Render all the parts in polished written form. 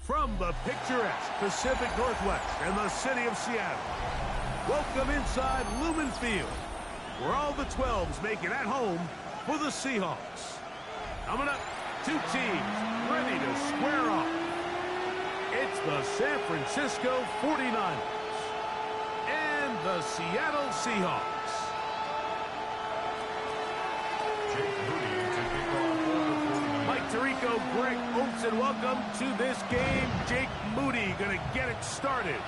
From the picturesque Pacific Northwest and the city of Seattle, welcome inside Lumen Field, where all the 12s make it at home for the Seahawks. Coming up, two teams ready to square off. It's the San Francisco 49ers and the Seattle Seahawks. Mike Tirico, Greg Oates, and welcome to this game. Jake Moody going to get it started.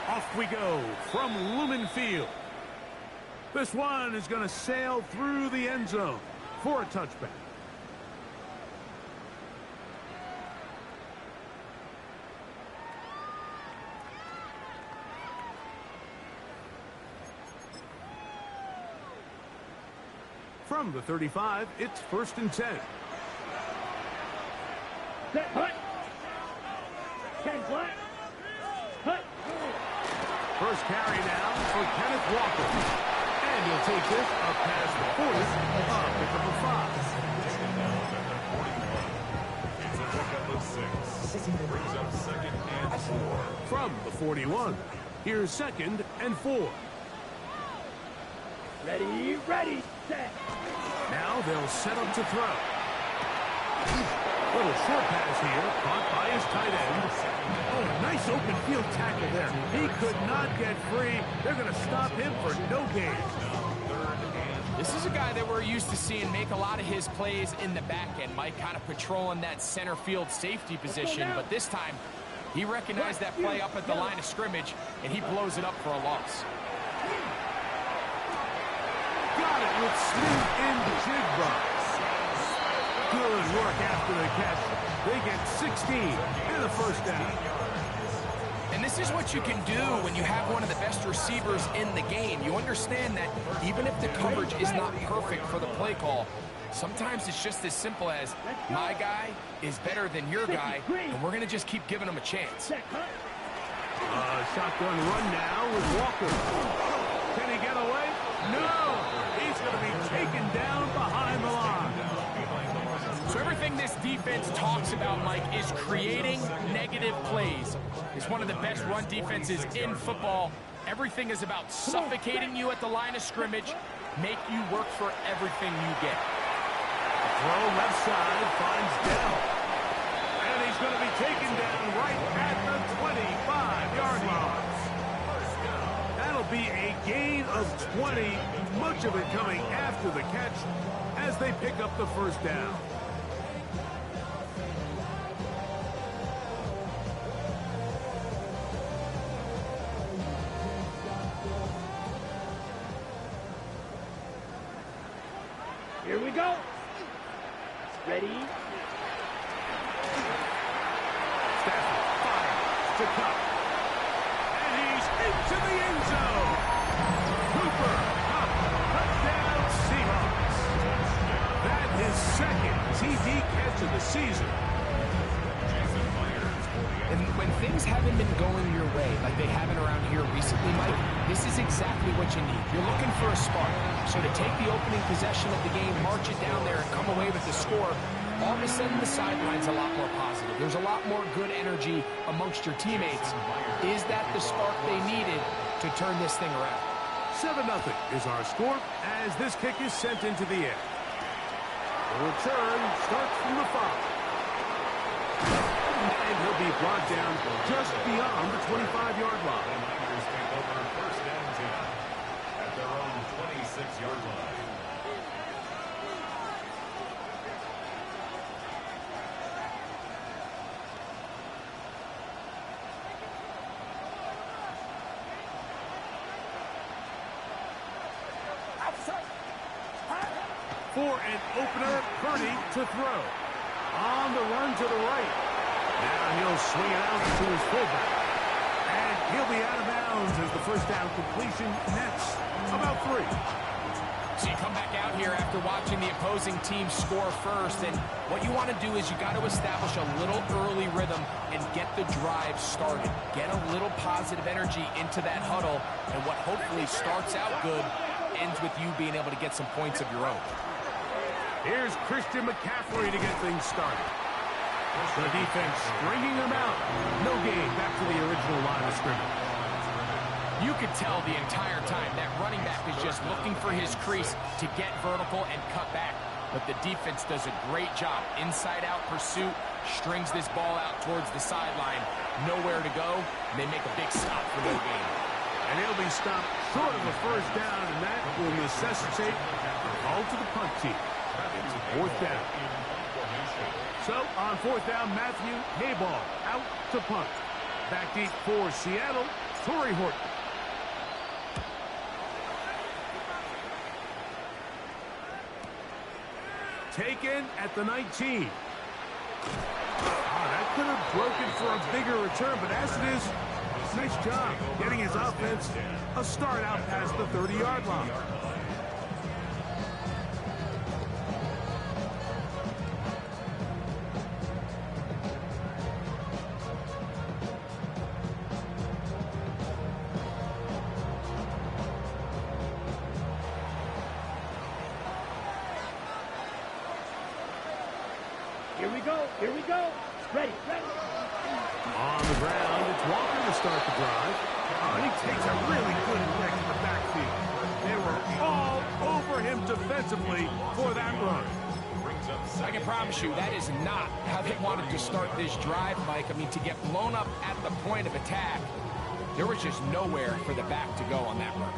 Off we go from Lumen Field. This one is going to sail through the end zone for a touchback. From the 35, it's 1st and 10. First carry now for Kenneth Walker. And he'll take this up past the 40, pick up a 5. Brings up 2nd and 4. From the 41, here's 2nd and 4. Ready, set. Now they'll set up to throw. Little short pass here, caught by his tight end. Oh, nice open field tackle there. He could not get free. They're going to stop him for no gain. This is a guy that we're used to seeing make a lot of his plays in the back end. Mike kind of patrolling that center field safety position, but this time he recognized that play up at the line of scrimmage, and he blows it up for a loss. Got it with Smith and Jigba. Good work after the catch. They get 16 and a first down. And this is what you can do when you have one of the best receivers in the game. You understand that even if the coverage is not perfect for the play call, sometimes it's just as simple as my guy is better than your guy, and we're going to just keep giving him a chance. Shotgun run now with Walker. Can he get away? No! He's going to be taken down behind the line. So everything this defense talks about, Mike, is creating negative plays. It's one of the best run defenses in football. Everything is about suffocating you at the line of scrimmage, make you work for everything you get. Throw left side, finds Dell. And he's going to be taken down right at the 25-yard line. That'll be a gain of 20, much of it coming after the catch as they pick up the first down. Here we go. Ready. Stafford fires to Cup. And he's into the end zone. Cooper Cup, touchdown Seahawks. That is 2nd TD catch of the season. And when things haven't been going your way, like they haven't around here recently, Mike, this is exactly what you need. You're looking for a spark. So to take the opening possession of the game, march it down there, and come away with the score, all of a sudden the sideline's a lot more positive. There's a lot more good energy amongst your teammates. Is that the spark they needed to turn this thing around? 7-0 is our score as this kick is sent into the air. The return starts from the 5. And he'll be brought down just beyond the 25-yard line. First and 10 at their own 26-yard line. For an opener, Purdy to throw. On the run to the right. Now he'll swing it out to his fullback. And he'll be out of bounds as the first down completion nets about 3. So you come back out here after watching the opposing team score first, and what you want to do is you got to establish a little early rhythm and get the drive started. Get a little positive energy into that huddle, and what hopefully starts out good ends with you being able to get some points of your own. Here's Christian McCaffrey to get things started. The defense stringing them out. No gain. Back to the original line of scrimmage. You could tell the entire time that running back is just looking for his crease to get vertical and cut back. But the defense does a great job. Inside-out pursuit, strings this ball out towards the sideline. Nowhere to go, and they make a big stop for no gain. And he'll be stopped short of a first down, and that will necessitate a call to the punt team. It's fourth down. So, on fourth down, Matthew Hayball out to punt. Back deep for Seattle, Torrey Horton. Taken at the 19. That could have broken for a bigger return, but as it is, nice job getting his offense a start out past the 30-yard line. Here we go. Ready. On the ground, it's Walker to start the drive. And he takes a really good lick in the backfield. They were all over him defensively for that run. I can promise you that is not how they wanted to start this drive, Mike. I mean, to get blown up at the point of attack, there was just nowhere for the back to go on that run.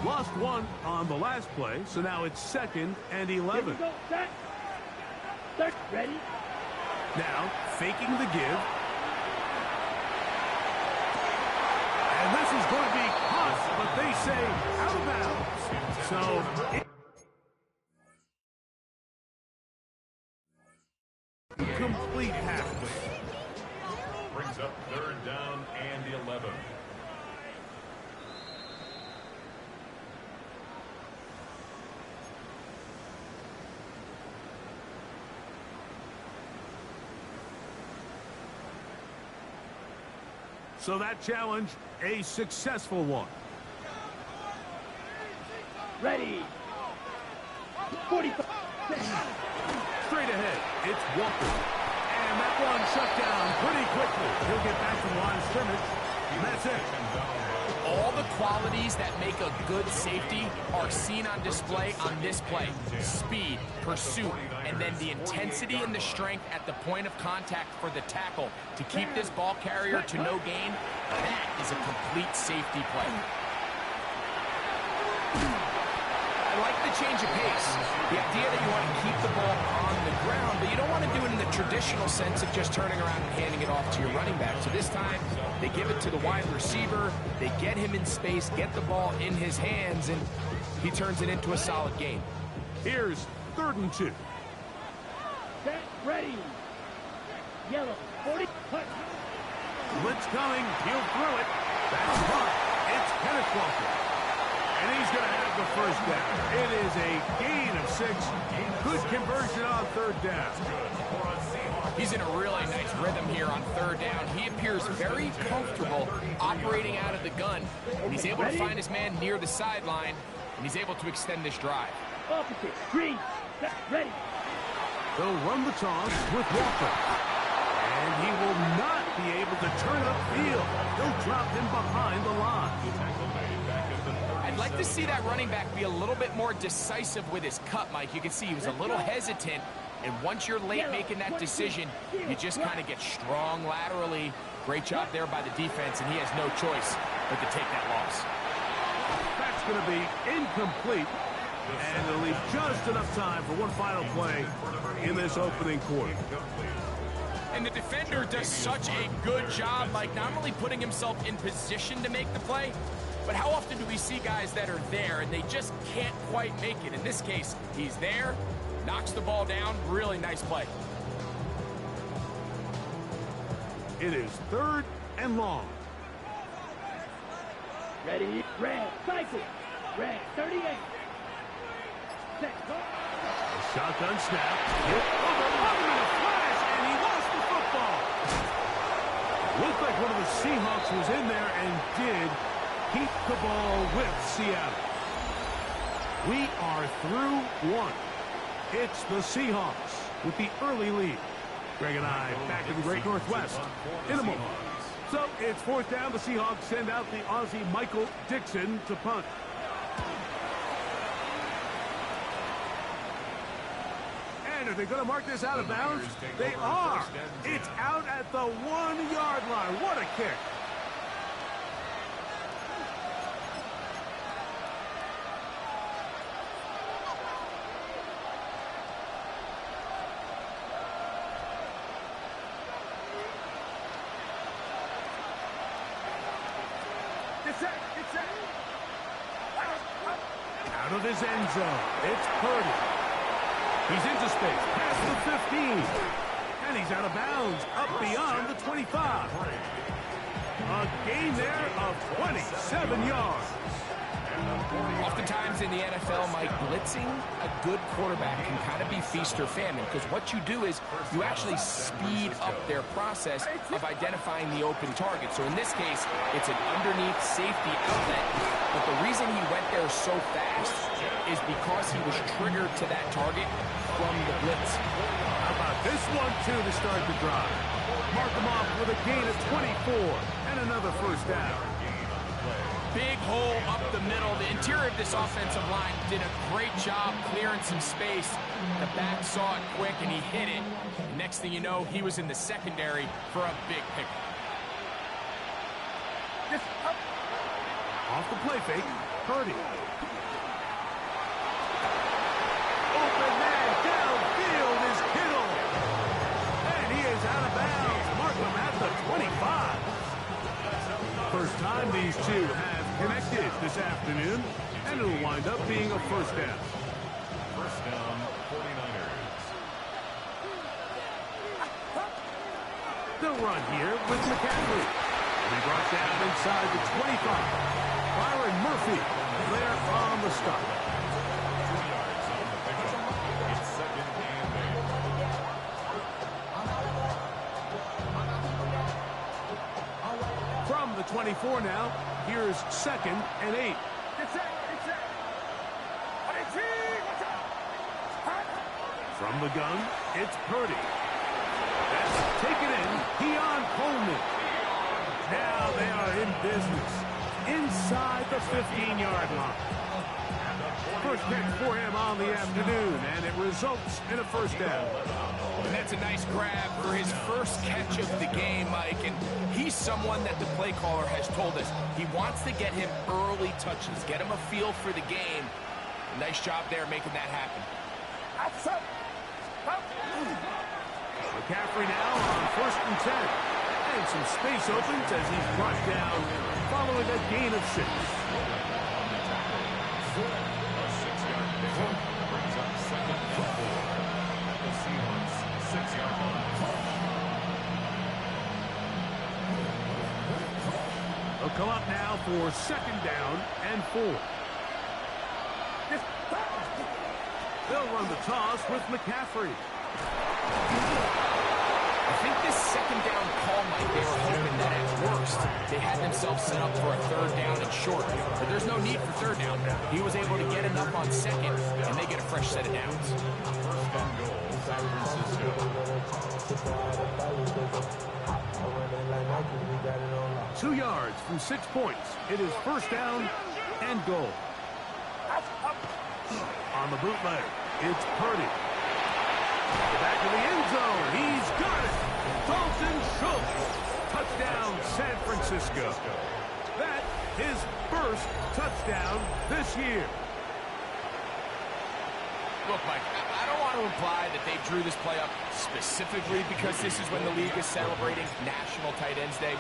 Lost one on the last play, so now it's 2nd and 11. Here we go. Start. Ready. Now, faking the give. And this is going to be caught, but they say out of bounds. So, complete halfway. Brings up 3rd down and 11. So that challenge, a successful one. Ready. 45. Straight ahead, it's Walker. And that one shut down pretty quickly. He'll get back to the line of scrimmage, and that's it. All the qualities that make a good safety are seen on display on this play. Speed, pursuit, and then the intensity and the strength at the point of contact for the tackle to keep this ball carrier to no gain. That is a complete safety play. I like the change of pace. The idea that you want to keep the ball on the ground, but you don't want to do it in the traditional sense of just turning around and handing it off to your running back. So this time, they give it to the wide receiver, they get him in space, get the ball in his hands, and he turns it into a solid game. Here's 3rd and 2. Set. Ready. Yellow. 40. Punt. Blitz coming, he'll throw it. That's caught. It's Kenneth Walker. And he's going to have the first down. It is a gain of 6. Good conversion on 3rd down. He's in a really nice rhythm here on 3rd down. He appears very comfortable operating out of the gun. And he's able to find his man near the sideline, and he's able to extend this drive. Opposite. Green. Set. Ready. They'll run the toss with Walker. And he will not be able to turn upfield. They'll drop him behind the line. I'd like to see that running back be a little bit more decisive with his cut, Mike. You can see he was a little hesitant, and once you're late making that decision, you just kind of get strong laterally. Great job there by the defense, and he has no choice but to take that loss. That's going to be incomplete, and it'll leave just enough time for one final play in this opening quarter. And the defender does such a good job, like not only putting himself in position to make the play, but how often do we see guys that are there and they just can't quite make it? In this case, he's there, knocks the ball down, really nice play. It is 3rd and long. Ready. Red. Cycle. Red. 38. Set. Go. A shotgun snap. Hit over in a flash, and he lost the football. Looked like one of the Seahawks was in there and did keep the ball with Seattle. We are through one. It's the Seahawks with the early lead. Greg and I back in the Great Northwest in a moment. So it's fourth down. The Seahawks send out the Aussie Michael Dixon to punt. And are they going to mark this out of bounds? They are. It's out at the 1-yard line. What a kick. Out of his end zone, it's Purdy. He's into space, past the 15. And he's out of bounds, up beyond the 25. A gain there of 27 yards. Oftentimes in the NFL, Mike, blitzing a good quarterback can kind of be feast or famine, because what you do is you actually speed up their process of identifying the open target. So in this case, it's an underneath safety outlet, but the reason he went there so fast is because he was triggered to that target from the blitz. How about this one, too, to start the drive? Mark him off with a gain of 24 and another first down. Big hole up the middle. The interior of this offensive line did a great job clearing some space. The back saw it quick, and he hit it. And next thing you know, he was in the secondary for a big pickup. Off the play fake, Purdy. Open man downfield is Kittle. And he is out of bounds. Mark him at the 25. First time these two have connected this afternoon, and it'll wind up being a first down. First down, 49ers. They'll run here with McCaffrey. He brought down inside the 25. Byron Murphy there on the stop. 2 yards on the pickup. It's second and 8. From the 24 now, here's second and 8. From the gun, it's Purdy. That's taken in, Keon Coleman. Now they are in business inside the 15-yard line. First catch for him on the afternoon, and it results in a first down. And that's a nice grab for his first catch of the game, Mike. And he's someone that the play caller has told us he wants to get him early touches, get him a feel for the game. Nice job there making that happen. McCaffrey now on first and 10. And some space opens as he's brought down following a gain of 6. A 6-yard pickup brings up second and 4 at the Seahawks 6-yard line. They'll come up now for second down and 4. They'll run the toss with McCaffrey. I think this second down call, Mike, they were hoping that at worst they had themselves set up for a third down and short. But there's no need for third down. He was able to get enough on second, and they get a fresh set of downs. First and goal, San Francisco. 2 yards from 6 points. It is first down and goal. On the bootleg, it's Purdy. Back to the end zone. He's got it. Dalton Schultz. Touchdown, San Francisco. That his first touchdown this year. Look, Mike, I don't want to imply that they drew this play up specifically because this is when the league is celebrating National Tight Ends Day.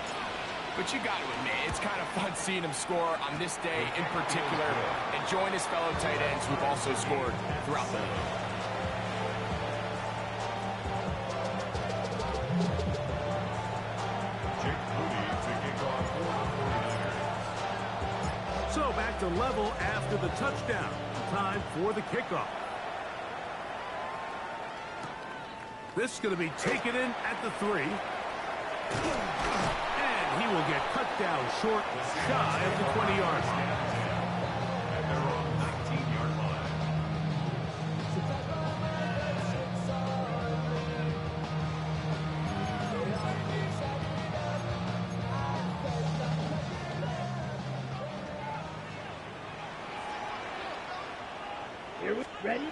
But you got to admit, it's kind of fun seeing him score on this day in particular and join his fellow tight ends who've also scored throughout the league. So back to level after the touchdown. Time for the kickoff. This is going to be taken in at the 3. And he will get cut down short, shy of the 20-yard line. At their own 19-yard line. Ready?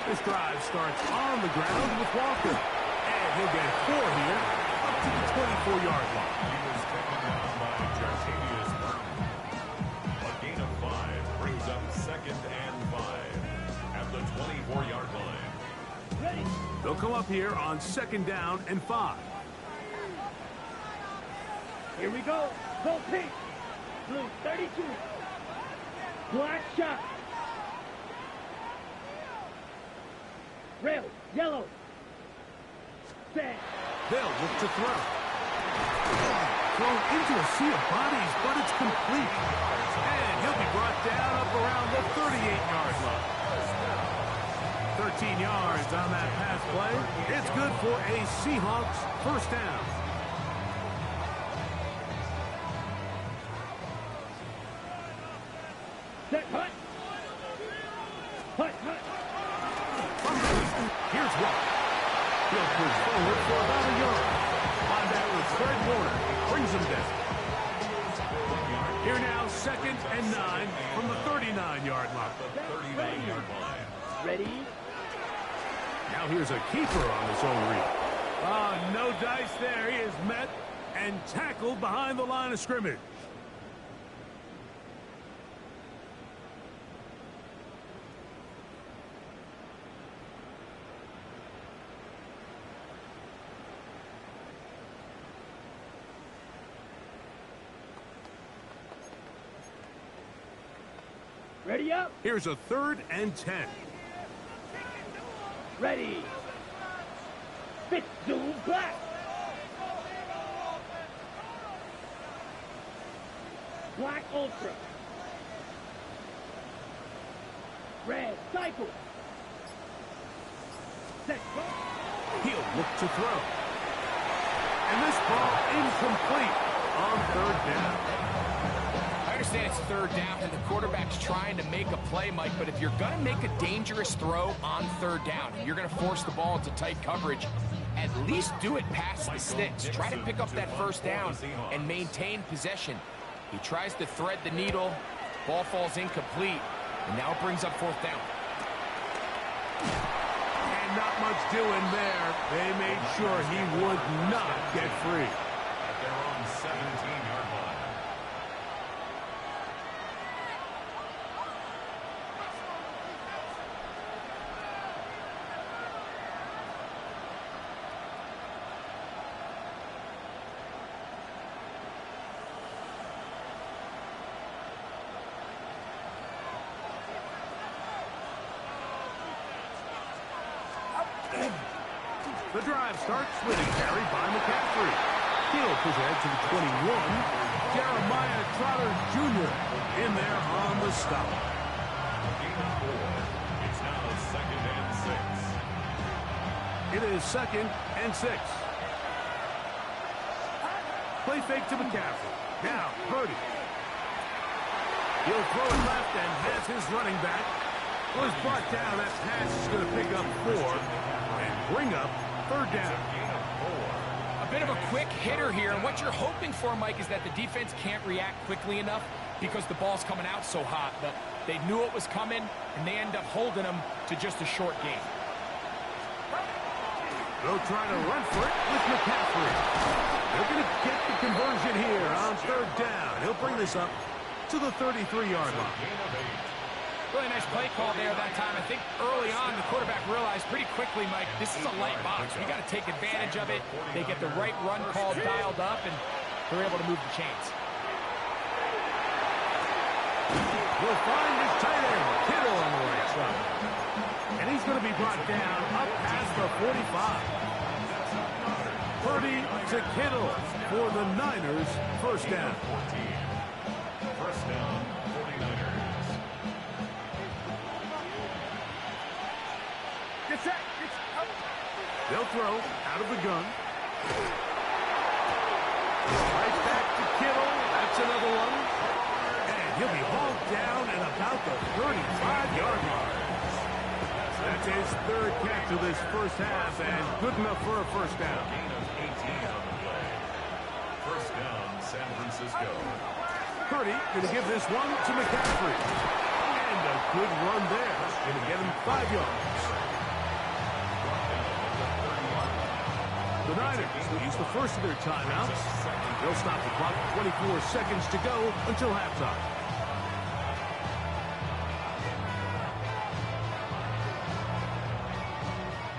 This drive starts on the ground with Walker. And he'll get 4 here, up to the 24-yard line. He was taken down by Jartavius Burton. A gain of 5 brings up 2nd and 5 at the 24-yard line. Ready? They'll come up here on 2nd down and 5. Here we go. Go pink. Blue 32. Black shot. Red, yellow. Set. They'll look to throw. Thrown into a sea of bodies, but it's complete. And he'll be brought down up around the 38-yard line. 13 yards on that pass play. It's good for a Seahawks first down. Set, hut. Hut, hut. Here's one. He'll push forward for about a yard. Linebacker Fred Warner brings him down. Here now, 2nd and 9 from the 39-yard line. The 39-yard line. Ready? Now here's a keeper on his own read. No dice there. He is met and tackled behind the line of scrimmage. Ready up. Here's a 3rd and 10. Ready. Fit zoom black. Black ultra. Red cycle. Set. Go. He'll look to throw. And this ball incomplete on 3rd down. I understand it's 3rd down and the quarterback's trying to make a play, Mike, but if you're going to make a dangerous throw on 3rd down and you're going to force the ball into tight coverage, at least do it past the sticks. Try to pick up that 1st down and maintain possession. He tries to thread the needle. Ball falls incomplete, and now it brings up 4th down. And not much doing there. They made sure he would not get free. They're on 17-yard line. The drive starts with a carry by McCaffrey. He'll push ahead to the 21. Jeremiah Trotter Jr. in there on the stop. Gain of 4. It's now 2nd and 6. It is 2nd and 6. Play fake to McCaffrey. Now, Purdy. He'll throw it left and has his running back. Was brought down. That pass is going to pick up 4 and bring up 3rd down. Gain of 4. A bit of a quick hitter here, and what you're hoping for, Mike, is that the defense can't react quickly enough because the ball's coming out so hot. But they knew it was coming, and they end up holding them to just a short game. They'll try to run for it with McCaffrey. They're going to get the conversion here on 3rd down. He'll bring this up to the 33-yard line. Gain of 8. Really nice play call there that time. I think early on the quarterback realized pretty quickly, Mike, this is a light box. We got to take advantage of it. They get the right run call dialed up, and they're able to move the chains. We'll find his tight end, Kittle, on the right side. And he's going to be brought down up past the 45. Purdy to Kittle for the Niners, 1st down. 1st down, 49ers. Get set. They'll throw out of the gun. Right back to Kittle. That's another one. And he'll be hauled down at about the 35-yard line. That's his 3rd catch of this first half, and good enough for a 1st down. Gain of 18 on the play. 1st down, San Francisco. Purdy going to give this one to McCaffrey. And a good run there. Going to get him 5 yards. The Niners will use the first of their timeouts. They'll stop the clock with 24 seconds to go until halftime.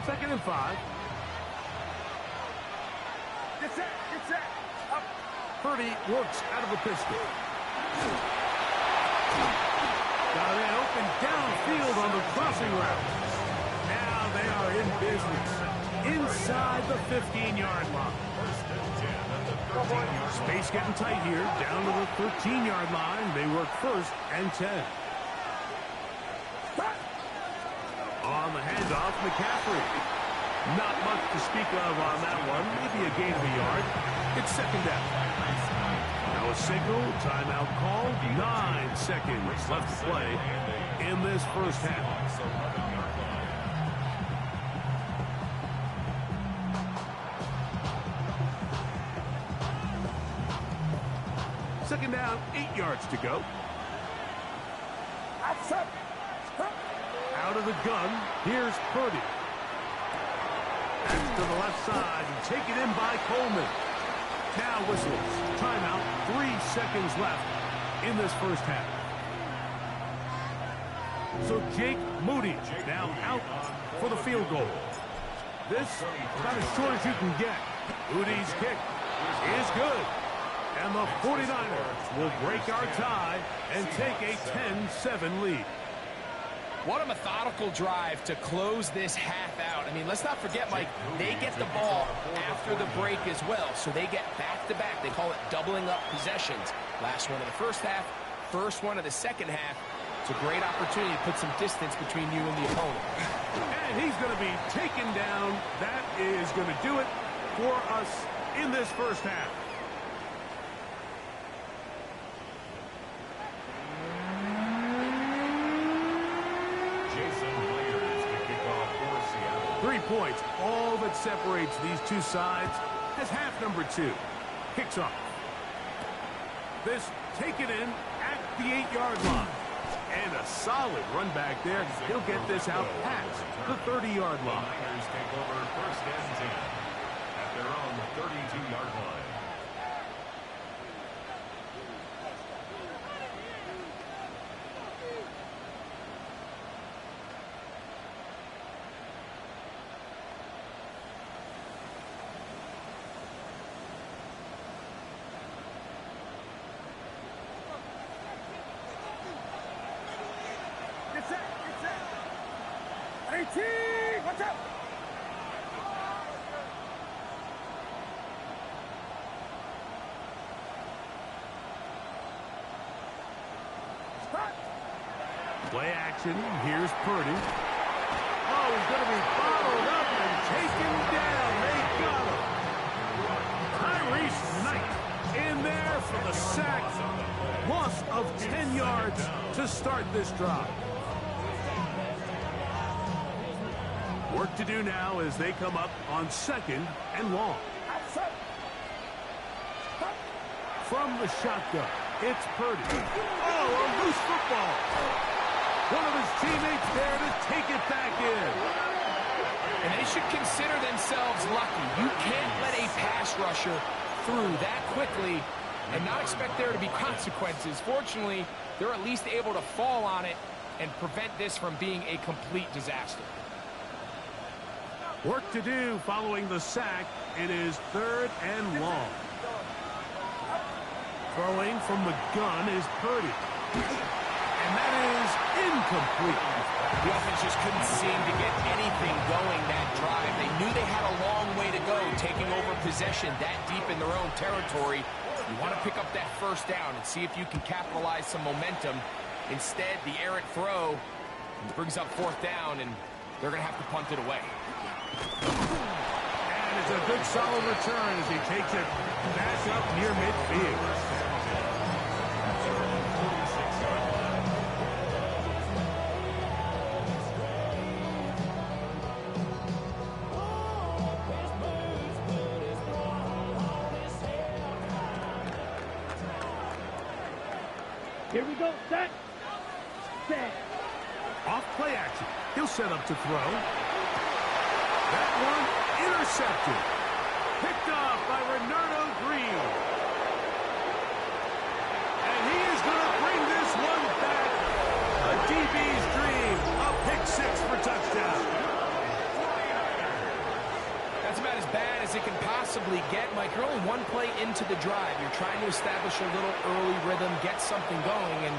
Second and 5. Get set. Up. Purdy works out of the pistol. Got a man open downfield on the crossing route. Now they are in business inside the 15-yard line. Space getting tight here. Down to the 13-yard line. They work first and 10. On the handoff, McCaffrey. Not much to speak of on that one. Maybe a gain of a yard. It's second down. Now a signal, timeout called. 9 seconds left to play in this first half. Second down, 8 yards to go. Out of the gun, here's Purdy. That's to the left side and taken in by Coleman. Now whistles. Timeout. 3 seconds left in this first half. So Jake Moody now out for the field goal. This about as short as you can get. Moody's kick is good. And the 49ers will break our tie and take a 10-7 lead. What a methodical drive to close this half out. I mean, let's not forget, Mike, they get the ball after the break as well, so they get back-to-back. They call it doubling up possessions. Last one of the first half, first one of the second half. It's a great opportunity to put some distance between you and the opponent. And he's going to be taken down. That is going to do it for us in this first half. Points, all that separates these two sides as half number 2 kicks off. This taken in at the 8-yard line. And a solid run back there. He'll get this out past the 30-yard line. Niners take over first and 10 at their own 32-yard line. Watch out! Play action. Here's Purdy. Oh, he's going to be bottled up and taken down. They got him. Tyrese Knight in there for the sack. Loss of 10 yards to start this drive. Work to do now as they come up on second and long. From the shotgun, it's Purdy. Oh, a loose football. One of his teammates there to take it back in. And they should consider themselves lucky. You can't let a pass rusher through that quickly and not expect there to be consequences. Fortunately, they're at least able to fall on it and prevent this from being a complete disaster. Work to do following the sack. It is third and long. Throwing from the gun is Purdy. And that is incomplete. The offense just couldn't seem to get anything going that drive. They knew they had a long way to go, taking over possession that deep in their own territory. You want to pick up that first down and see if you can capitalize some momentum. Instead, the errant throw brings up fourth down, and they're going to have to punt it away. And it's a good solid return as he takes it back up near midfield. Here we go, set. Set. Off play action. He'll set up to throw. That one intercepted. Picked off by Renardo Green. And he is going to bring this one back. A DB's dream. A pick six for touchdown. That's about as bad as it can possibly get, Mike. You're only one play into the drive. You're trying to establish a little early rhythm, get something going, and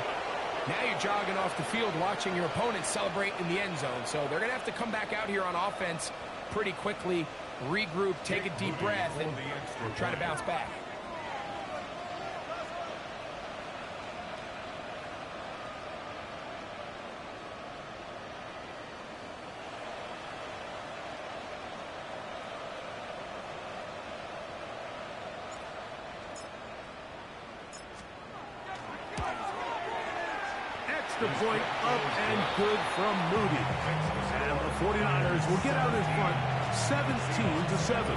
now you're jogging off the field watching your opponent celebrate in the end zone. So they're going to have to come back out here on offense pretty quickly, regroup, take a deep breath, and try to bounce back. The point up and good from Moody. And the 49ers will get out in front 17-7.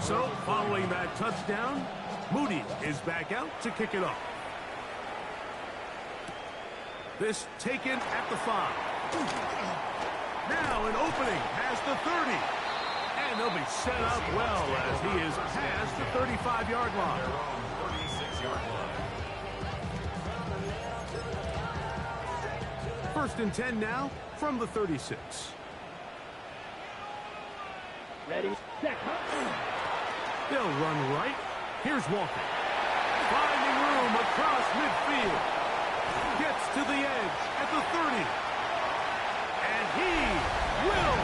So, following that touchdown, Moody is back out to kick it off. This taken at the 5. Now an opening past the 30. And they'll be set up well as he is past the 35-yard line. 36-yard line. First and 10 now from the 36. Ready, set. They'll run right. Here's Walker. Finding room across midfield. Gets to the edge at the 30. And he will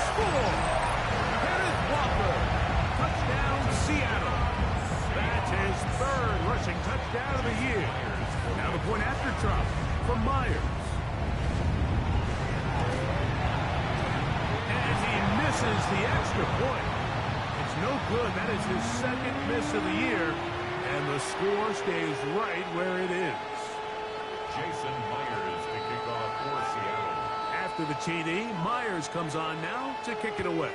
score. Kenneth Walker. Touchdown, Seattle. That's his third rushing touchdown of the year. Now the point after drop from Myers. And he misses the extra point. It's no good. That is his second miss of the year. And the score stays right where it is. Jason Myers to kick off for Seattle. After the TD, Myers comes on now to kick it away.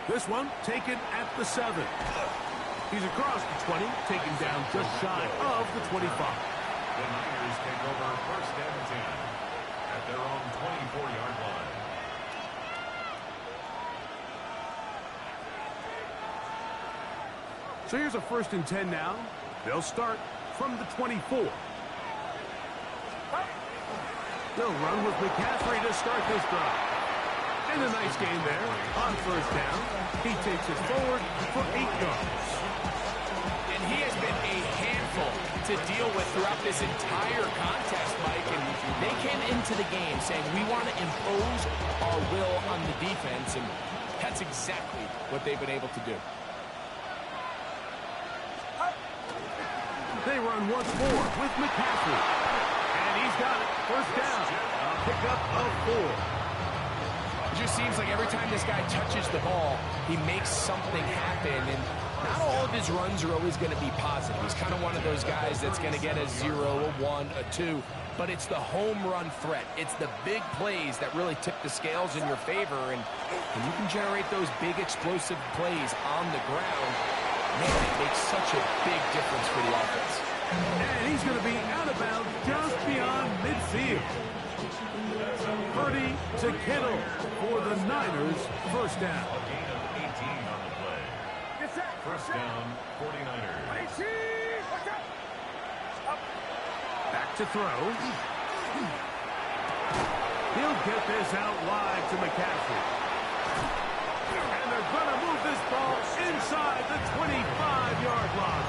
This one taken at the 7. He's across the 20, taken down just shy of the 25. The Niners take over first and 10 at their own 24-yard line. So here's a first and 10 now. They'll start from the 24. They'll run with McCaffrey to start this drive. And a nice game there on first down. He takes it forward for 8 yards. And he has been a handful to deal with throughout this entire contest, Mike. And they came into the game saying, we want to impose our will on the defense. And that's exactly what they've been able to do. They run once more with McCaffrey. And he's got it. First down. A pickup of 4. It just seems like every time this guy touches the ball, he makes something happen. And not all of his runs are always going to be positive. He's kind of one of those guys that's going to get a 0, a 1, a 2. But it's the home run threat. It's the big plays that really tip the scales in your favor. And when you can generate those big explosive plays on the ground, man, it makes such a big difference for the offense. And he's going to be out of bounds just beyond midfield. Purdy to Kittle for the Niners. First down. A gain of 18 on the play. First down, 49ers. Back to throw. He'll get this out wide to McCaffrey. And they're going to move this ball inside the 25-yard line.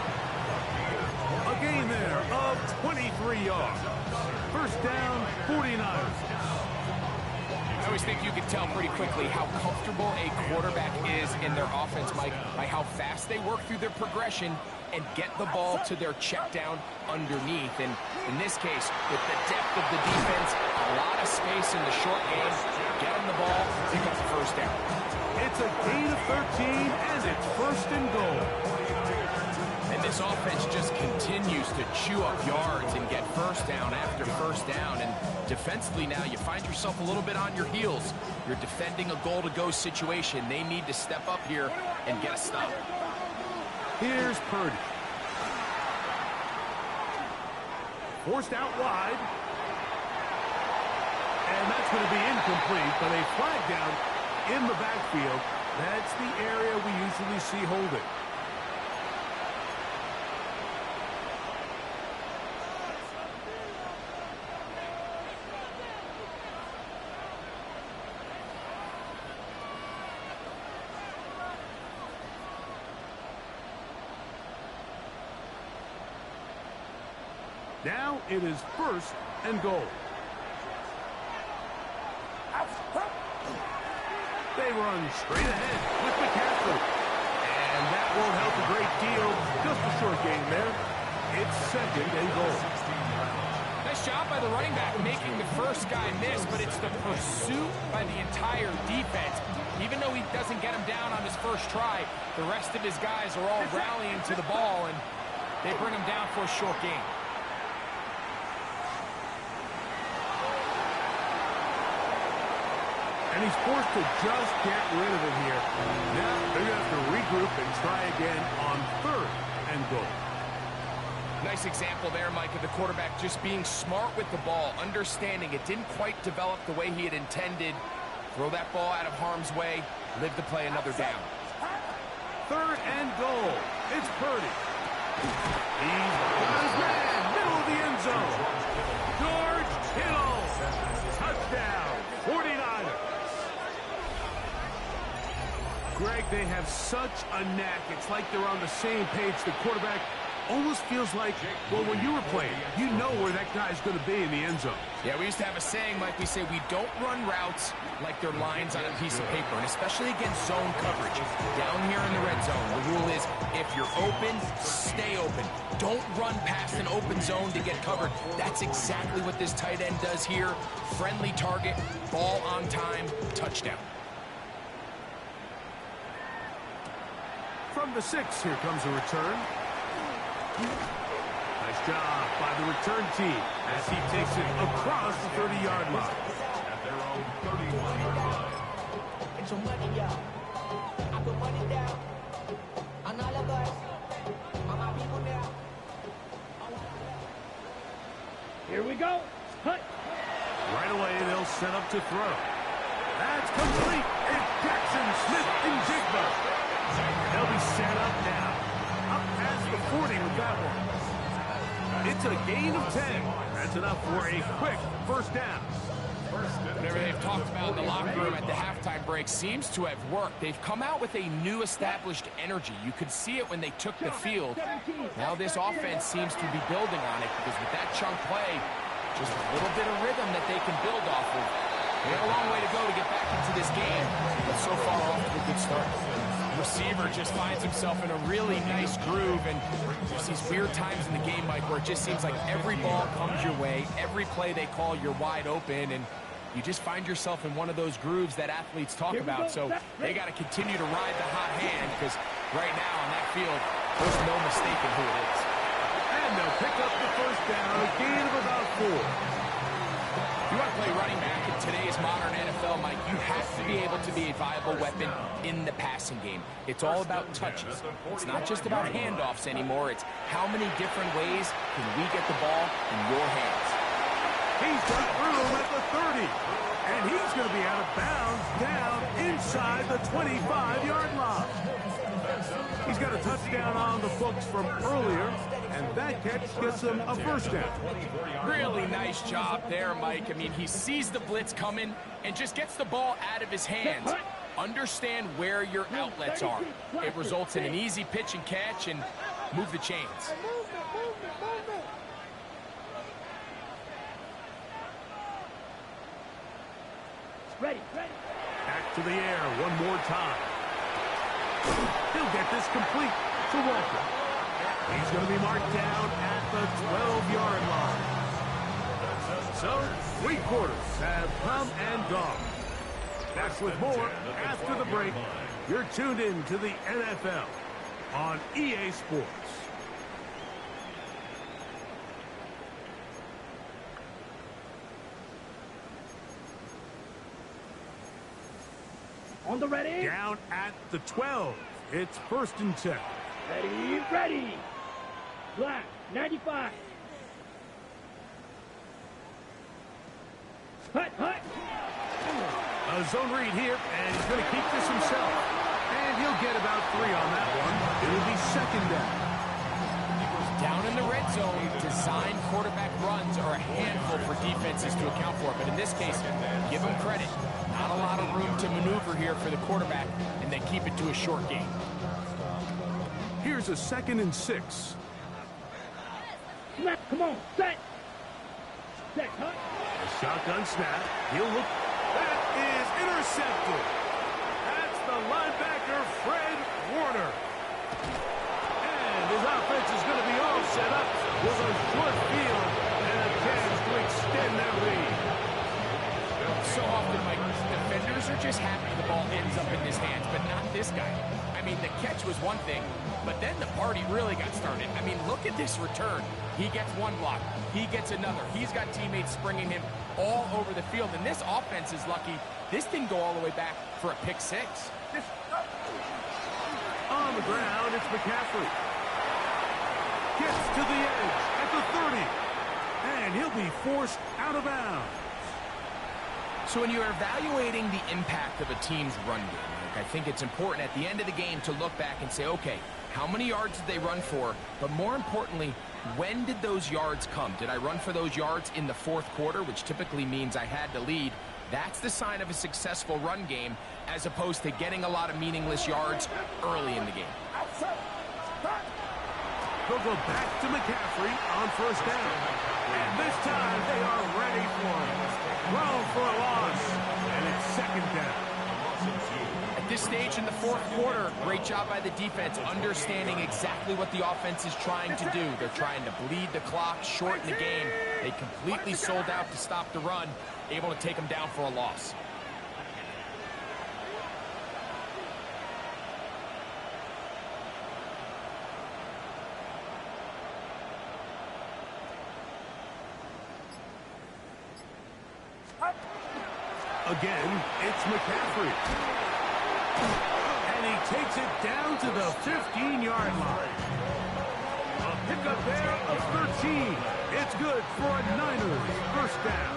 A gain there of 23 yards. First down, 49ers. I always think you can tell pretty quickly how comfortable a quarterback is in their offense, Mike, by how fast they work through their progression and get the ball to their check down underneath. And in this case, with the depth of the defense, a lot of space in the short game, get them the ball, pick up the first down. It's a gain of 13, and it's first and goal. And this offense just continues to chew up yards and get first down after first down. And defensively now, you find yourself a little bit on your heels. You're defending a goal-to-go situation. They need to step up here and get a stop. Here's Purdy. Forced out wide. And that's going to be incomplete, but a flag down in the backfield. That's the area we usually see holding. Now it is first and goal. They run straight ahead with McCaffrey. And that won't help a great deal. Just a short game there. It's second and goal. Nice job by the running back making the first guy miss, but it's the pursuit by the entire defense. Even though he doesn't get him down on his first try, the rest of his guys are all rallying to the ball, and they bring him down for a short game. And he's forced to just get rid of it here. Now they're going to have to regroup and try again on third and goal. Nice example there, Mike, of the quarterback just being smart with the ball, understanding it didn't quite develop the way he had intended. Throw that ball out of harm's way, live to play another down. Third and goal. It's Purdy. He's got his man, middle of the end zone. George Kittle. Touchdown, 49ers. Greg, they have such a knack. It's like they're on the same page. The quarterback almost feels like, well, when you were playing, you know where that guy's going to be in the end zone. Yeah, we used to have a saying, Mike, we say we don't run routes like they're lines on a piece of paper, and especially against zone coverage. Down here in the red zone, the rule is if you're open, stay open. Don't run past an open zone to get covered. That's exactly what this tight end does here. Friendly target, ball on time, touchdown. From the 6, here comes a return. Nice job by the return team as he takes it across the 30-yard line. At their own 31-yard line. Get your money, y'all. I put money down on all of us, on my people now. Here we go. Cut. Right away, they'll set up to throw. That's complete. It's Jackson Smith-Njigba. They'll be set up now. Up past the 40 with that one. It's a gain of 10. That's enough for a quick first down. Whatever they've talked about in the locker room at the halftime break seems to have worked. They've come out with a new established energy. You could see it when they took the field. Now this offense seems to be building on it because with that chunk play, just a little bit of rhythm that they can build off of. They have a long way to go to get back into this game, but so far off to a good start. Receiver just finds himself in a really nice groove, and there's these weird times in the game, Mike, where it just seems like every ball comes your way, every play they call, you're wide open, and you just find yourself in one of those grooves that athletes talk about. So they got to continue to ride the hot hand, because right now on that field, there's no mistaking who it is. And they'll pick up the first down, a gain of about 4. You want to play running back in today's modern NFL, Mike, you have to be able to be a viable weapon in the passing game. It's all about touches. It's not just about handoffs anymore. It's how many different ways can we get the ball in your hands. He's got room at the 30. And he's going to be out of bounds down inside the 25-yard line. He's got a touchdown on the books from earlier, and that catch gets him a first down. Really nice job there, Mike. I mean, he sees the blitz coming and just gets the ball out of his hands. Understand where your outlets are. It results in an easy pitch and catch and move the chains. Ready. Back to the air one more time. He'll get this complete to Walker. He's going to be marked down at the 12-yard line. So, 3 quarters have come and gone. Back with more after the break. You're tuned in to the NFL on EA Sports. On the ready. Down at the 12. It's 1st and 10. Ready. Black, 95. Hut. A zone read here, and he's going to keep this himself. And he'll get about 3 on that one. It'll be 2nd down. Down in the red zone, designed quarterback runs are a handful for defenses to account for. But in this case, give them credit. Not a lot of room to maneuver here for the quarterback, and they keep it to a short game. Here's a 2nd and 6. Snap, come on, set. Set, hut. A shotgun snap. He'll look. That is intercepted. That's the linebacker, Fred Warner. And his offense is going to be all set up with a short field and a chance to extend their lead. So often, Mike, defenders are just happy the ball ends up in his hands, but not this guy. I mean, the catch was one thing, but then the party really got started. I mean, look at this return. He gets one block. He gets another. He's got teammates springing him all over the field, and this offense is lucky. This didn't go all the way back for a pick 6. On the ground, it's McCaffrey. Gets to the edge at the 30. And he'll be forced out of bounds. So when you're evaluating the impact of a team's run game, I think it's important at the end of the game to look back and say, okay, how many yards did they run for? But more importantly, when did those yards come? Did I run for those yards in the 4th quarter, which typically means I had to lead? That's the sign of a successful run game, as opposed to getting a lot of meaningless yards early in the game. They'll go back to McCaffrey on 1st down. And this time they are ready for him. Thrown for a loss. And it's 2nd down. At this stage in the 4th quarter, great job by the defense, understanding exactly what the offense is trying to do. They're trying to bleed the clock, shorten the game. They completely sold out to stop the run, able to take them down for a loss. Again, it's McCaffrey. And he takes it down to the 15-yard line. A pickup there of 13. It's good for a Niners 1st down.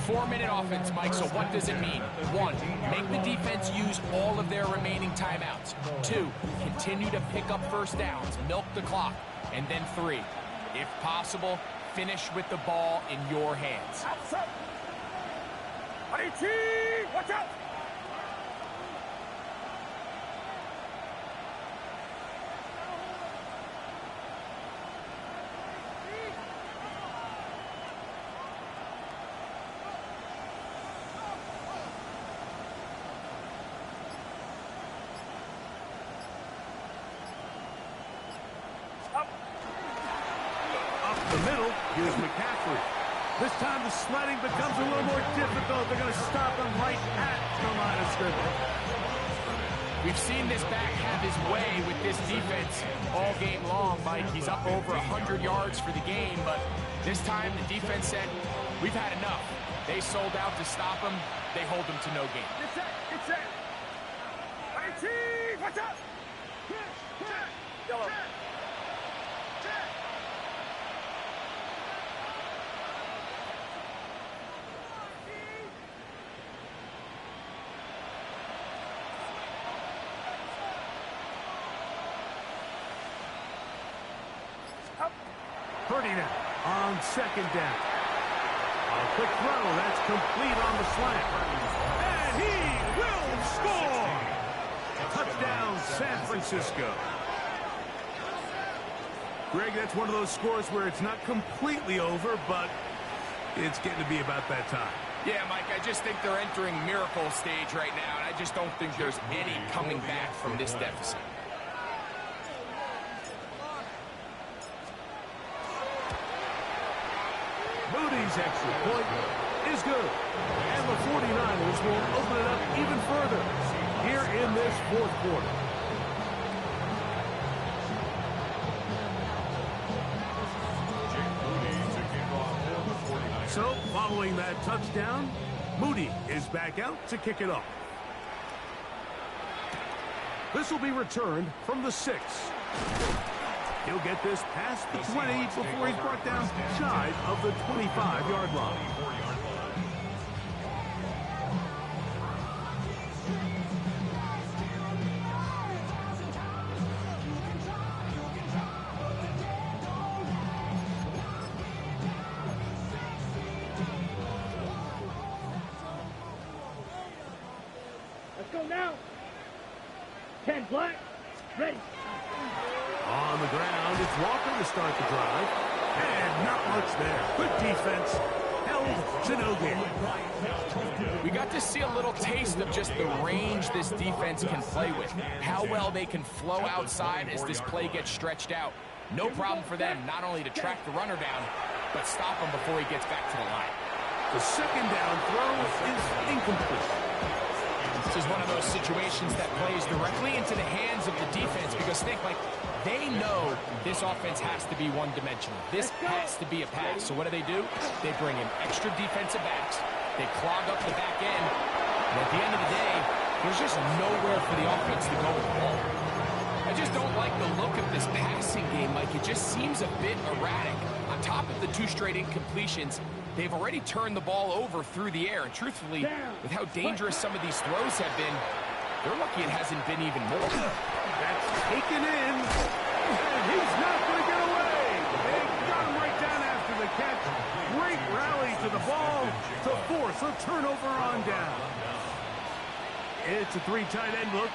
4-minute offense, Mike, so what does it mean? 1, make the defense use all of their remaining timeouts. 2, continue to pick up 1st downs, milk the clock. And then 3, if possible, finish with the ball in your hands. Watch out! Up the middle, here's McCaffrey. This time the sledding becomes a little more difficult. They're going to stop him right at the line of scrimmage. We've seen this back have his way with this defense all game long, Mike. He's up over 100 yards for the game, but this time the defense said, we've had enough. They sold out to stop him. They hold him to no gain. It's set. Watch out! Yellow. Purdy now on 2nd down. A quick throw, that's complete on the slant. And he will score! Touchdown, San Francisco. Greg, that's one of those scores where it's not completely over, but it's getting to be about that time. Yeah, Mike, I just think they're entering miracle stage right now, and I just don't think there's any coming back from this deficit. Moody's extra point is good. And the 49ers will open it up even further here in this 4th quarter. So, following that touchdown, Moody is back out to kick it off. This will be returned from the 6. He'll get this past the 20 before he's brought down shy of the 25-yard line. Let's go now. 10 black. Ready. On the ground, it's Walker to start the drive. And not much there. Good defense. Held to no gain. We got to see a little taste of just the range this defense can play with. How well they can flow outside as this play gets stretched out. No problem for them not only to track the runner down, but stop him before he gets back to the line. The second down throw is incomplete. This is one of those situations that plays directly into the hands of the defense because think, like, they know this offense has to be one-dimensional. This has to be a pass. So what do? They bring in extra defensive backs. They clog up the back end. And at the end of the day, there's just nowhere for the offense to go with the ball. I just don't like the look of this passing game, Mike. It just seems a bit erratic. On top of the 2 straight incompletions, they've already turned the ball over through the air. And truthfully, with how dangerous some of these throws have been, they're lucky it hasn't been even more. That's taken in, and he's not going to get away. They got him right down after the catch. Great rally to the ball to force a turnover on down. It's a 3 tight end look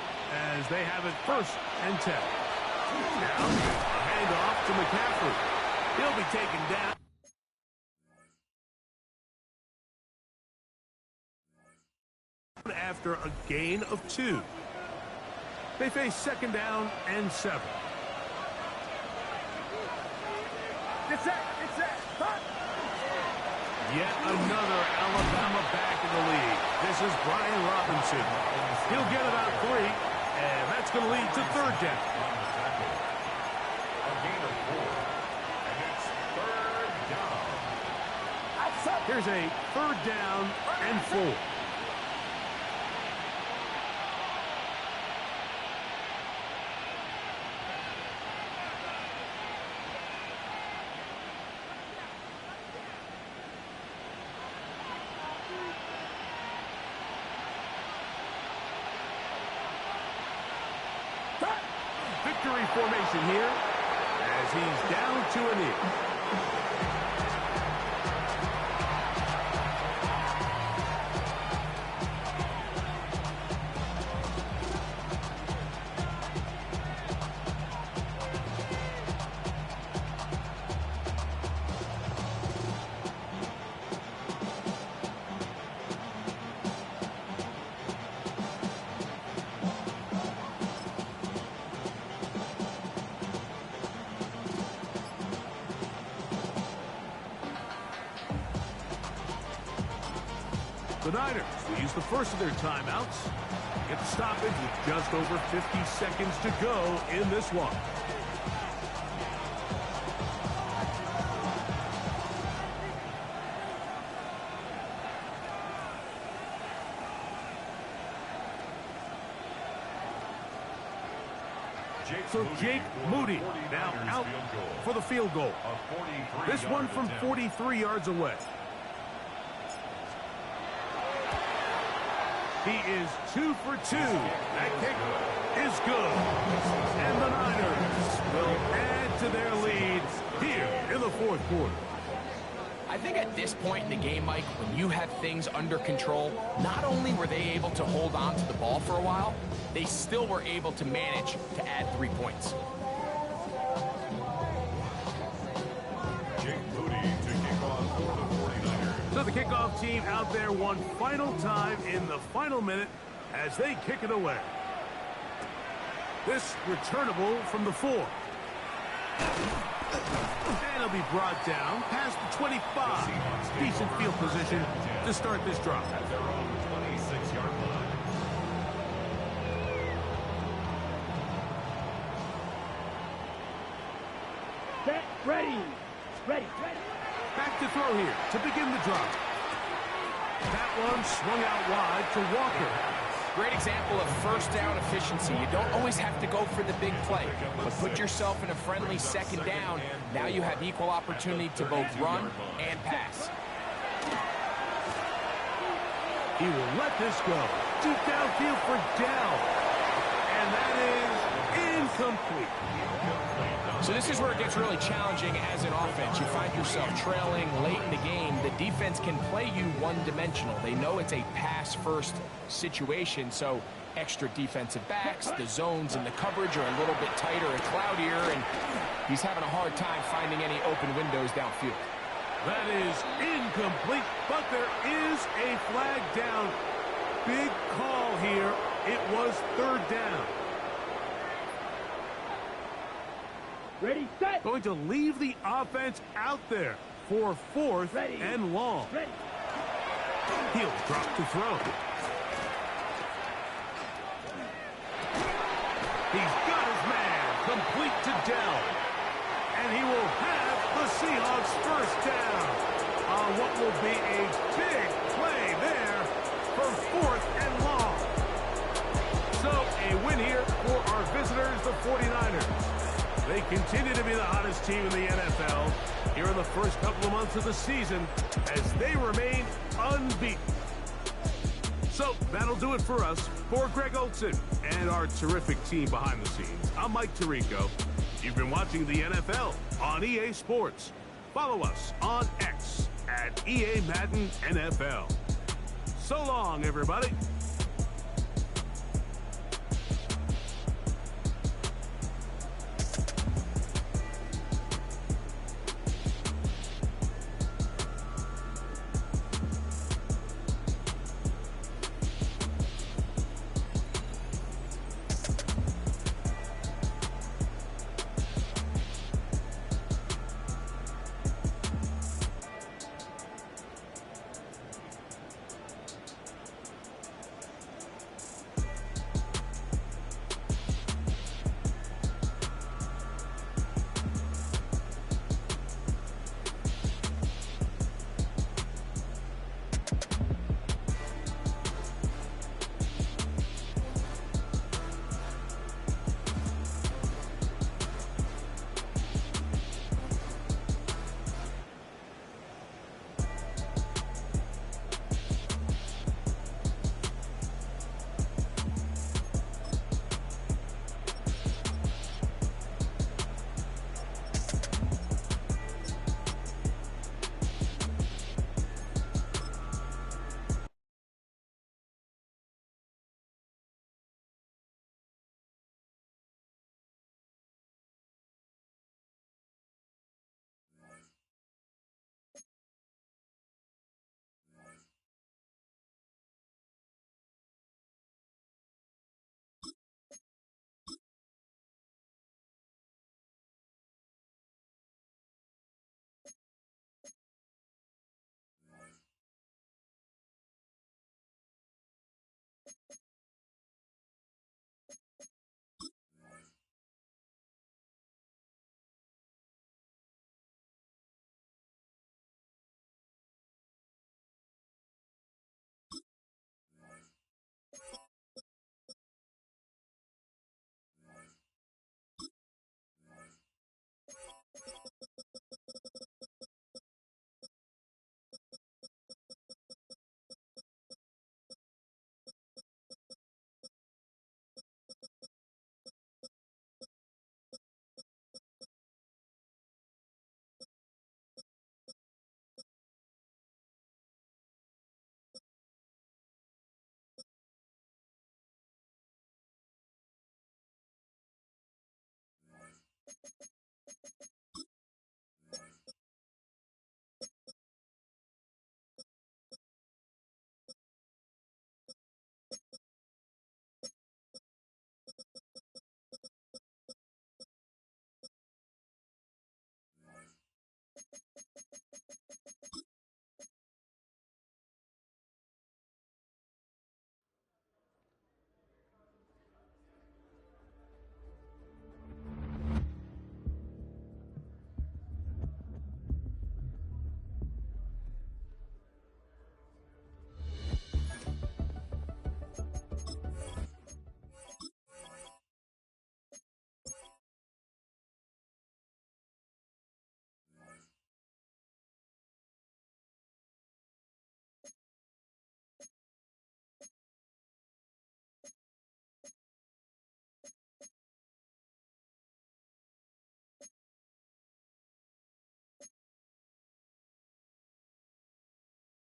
as they have it 1st and 10. Now, a handoff to McCaffrey. He'll be taken down. After a gain of 2. They face 2nd down and 7. It's that. Yet another Alabama back in the lead. This is Brian Robinson. He'll get about 3, and that's going to lead to 3rd down. A gain of 4. And it's 3rd down. Here's a 3rd down and 4. Victory formation here as he's down to a knee. The Niners will use the first of their timeouts. Get the stoppage with just over 50 seconds to go in this one. So Jake Moody now out for the field goal. This one from 43 yards away. He is 2 for 2. That kick is good. And the Niners will add to their lead here in the 4th quarter. I think at this point in the game, Mike, when you have things under control, not only were they able to hold on to the ball for a while, they still were able to manage to add 3 points. Jake Moody to kick off for the 49ers. So the kickoff team out there one final time in the final minute as they kick it away. This returnable from the 4. And it'll be brought down past the 25. Decent field position to start this drive. At their own 26-yard line. Set. Ready. Back to throw here to begin the drive. That one swung out wide to Walker. Great example of first down efficiency. You don't always have to go for the big play, but put yourself in a friendly second down. Now you have equal opportunity to both run and pass. He will let this go. Deep downfield for down. And that is incomplete. So this is where it gets really challenging as an offense. You find yourself trailing late in the game. The defense can play you one-dimensional. They know it's a pass-first situation, so extra defensive backs, the zones and the coverage are a little bit tighter and cloudier, and he's having a hard time finding any open windows downfield. That is incomplete, but there is a flag down. Big call here. It was third down. Ready, set. Going to leave the offense out there for fourth and long. Ready. He'll drop to throw. He's got his man complete to Dell. And he will have the Seahawks first down on what will be a big play there for fourth and long. So a win here for our visitors, the 49ers. They continue to be the hottest team in the NFL here in the first couple of months of the season as they remain unbeaten. So that'll do it for us. For Greg Olson and our terrific team behind the scenes, I'm Mike Tirico. You've been watching the NFL on EA Sports. Follow us on X at EA Madden NFL. So long, everybody.